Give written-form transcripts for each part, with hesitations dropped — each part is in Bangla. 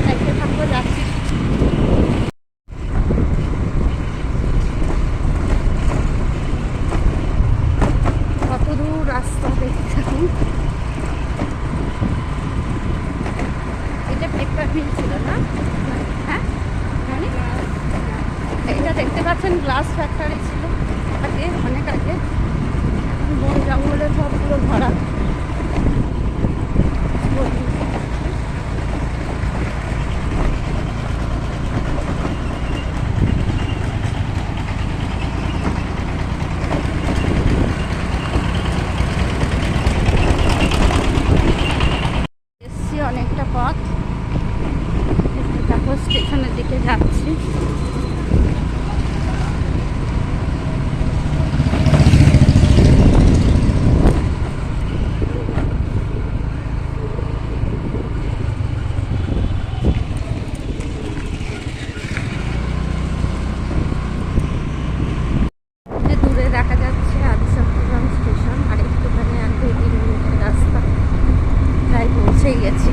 দেখতে থাকবো, যাচ্ছি। কত দূর রাস্তা দেখতে থাকুন। এটা পেপার মিল ছিল না? হ্যাঁ, এটা দেখতে পাচ্ছেন গ্লাস ফ্যাক্টরি ছিল আগে, অনেক আগে। বন জঙ্গলে সব পুরো ভরা। এসছি অনেকটা পথ, তারপর স্টেশনের দিকে যাচ্ছি। দূরে দেখা যাচ্ছে আদি চট্টগ্রাম স্টেশন, আর একটুখানি আর 2-3 মিনিটের রাস্তা, প্রায় পৌঁছেই গেছি।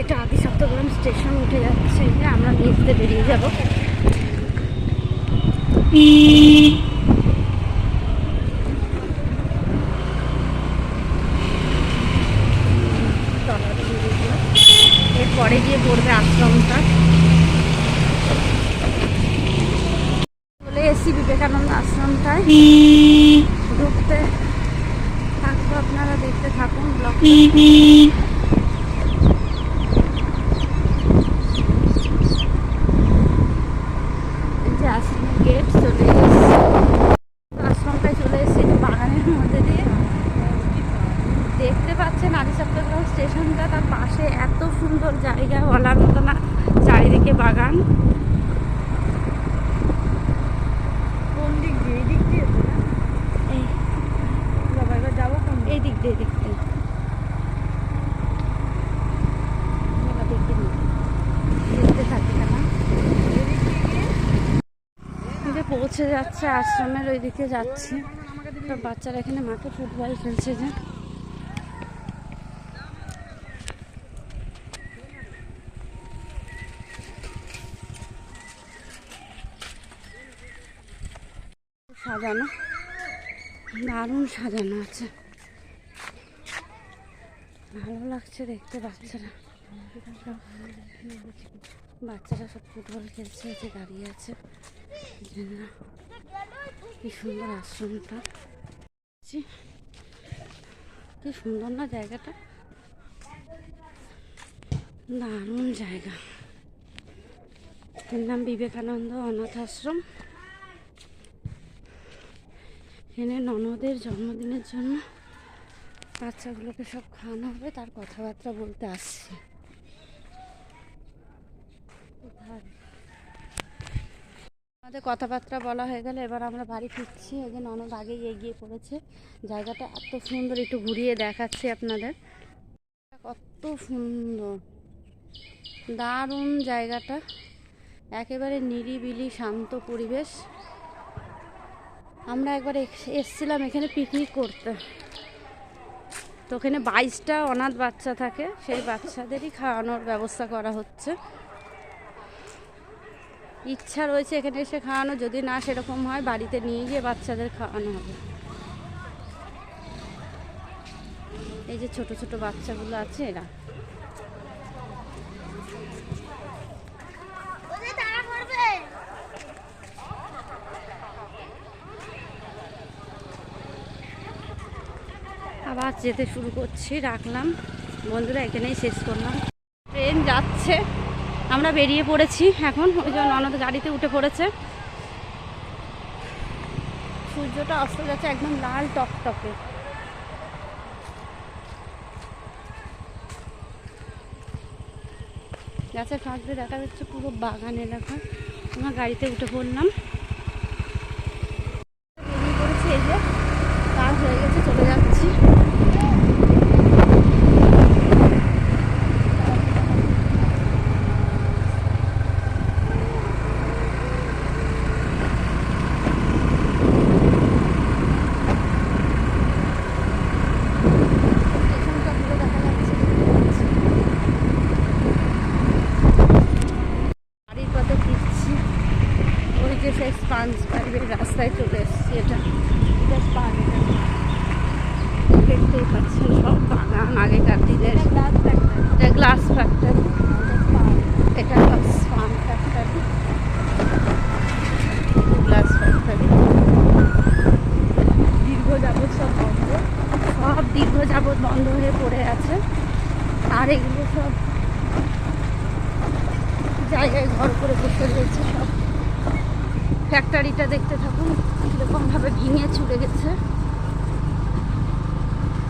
এটা আদি চট্টগ্রাম স্টেশন উঠে যাচ্ছে, আমরা নিচতে বেরিয়ে যাব। এরপরে গিয়ে পড়বে আশ্রমটা। চলে এসছি বিবেকানন্দ আশ্রমটায়, ঢুকতে থাকবো, আপনারা দেখতে থাকুন ব্লগ। আশ্রমের গেট চলে এসেছি, আশ্রমটায় চলে এসেছি বাগানের মধ্যে দিয়ে। দেখতে পাচ্ছেন আদি চট্টগ্রাম স্টেশনটা, তার পাশে এত সুন্দর জায়গা বলার মতো না, চারিদিকে বাগান। কোন দিক দিয়ে? এই দিক দিয়ে যাবো, এই দিক দিয়ে, দেখতে থাকি না। পৌঁছে যাচ্ছে আশ্রমের ওইদিকে যাচ্ছি। সব বাচ্চারা এখানে মাঠে ফুটবল খেলছে, যে সাজানো, দারুণ সাজানো আছে, ভালো লাগছে দেখতে। বাচ্চারা সব ফুটবল খেলছে, যে দাঁড়িয়ে আছে। কি সুন্দর আশ্রমটা, কি সুন্দর না জায়গাটা, দারুণ জায়গা। এর নাম বিবেকানন্দ অনাথ আশ্রম। এখানে ননদের জন্মদিনের জন্য বাচ্চাগুলোকে সব খাওয়ানো হবে, তার কথাবার্তা বলতে আসছে। আমাদের কথাবার্তা বলা হয়ে গেলে এবার আমরা বাড়ি ফিরছি। এই যে ননদ আগেই এগিয়ে পড়েছে। জায়গাটা এত সুন্দর, একটু ঘুরিয়ে দেখাচ্ছি আপনাদের। কত সুন্দর, দারুণ জায়গাটা, একেবারে নিরিবিলি শান্ত পরিবেশ। আমরা একবার এসছিলাম এখানে পিকনিক করতে, তো ওখানে 22টা অনাথ বাচ্চা থাকে, সেই বাচ্চাদেরই খাওয়ানোর ব্যবস্থা করা হচ্ছে। ইচ্ছা রয়েছে এখানে এসে খাওয়ানো, যদি না সেরকম হয় বাড়িতে নিয়ে গিয়ে বাচ্চাদের খাওয়ানো হবে। এই যে ছোট ছোট বাচ্চাগুলো আছে, এরা আবার যেতে শুরু করছি। রাখলাম বন্ধুরা, এখানেই শেষ করলাম। ট্রেন যাচ্ছে, আমরা বেরিয়ে পড়েছি এখন। ওই জন্য ননদ গাড়িতে উঠে পড়েছে। সূর্যটা অস্ত যাচ্ছে, একদম লাল টকটকে। গাছের ফাঁক দিয়ে দেখা যাচ্ছে পুরো বাগান এলাকা। আমার গাড়িতে উঠে পড়লাম। যে সেই স্পঞ্জ পাইপের রাস্তায় চলে এসেছি। এটা স্পঞ্জ, দেখতেই পাচ্ছেন সব বাগান আগেকার দিনের। এটা গ্লাস ফ্যাক্টরি, এটা স্পান ফ্যাক্টরি, গ্লাস ফ্যাক্টরি। দীর্ঘ যাবৎ সব বন্ধ, সব দীর্ঘ যাবৎ বন্ধ হয়ে পড়ে আছে। আর এগুলো সব জায়গায় ঘর করে বসে রয়েছে সব। ফ্যাক্টরিটা দেখতে থাকুন কীরকমভাবে ভেঙে চুরে গেছে,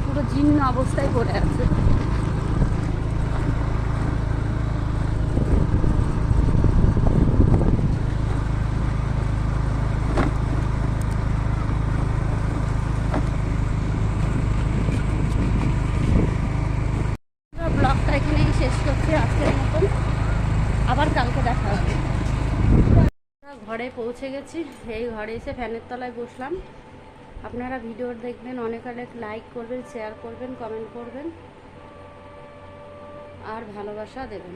পুরো জীর্ণ অবস্থায় পড়ে আছে। ব্লগটা এখানেই শেষ করছি আজকের মতন, আবার কালকে দেখা হবে। ঘরে পৌঁছে গেছি, এই ঘরে এসে ফ্যানের তলায় বসলাম। আপনারা ভিডিও দেখবেন, অনেক লাইক করবেন, শেয়ার করবেন, কমেন্ট করবেন আর ভালোবাসা দেবেন।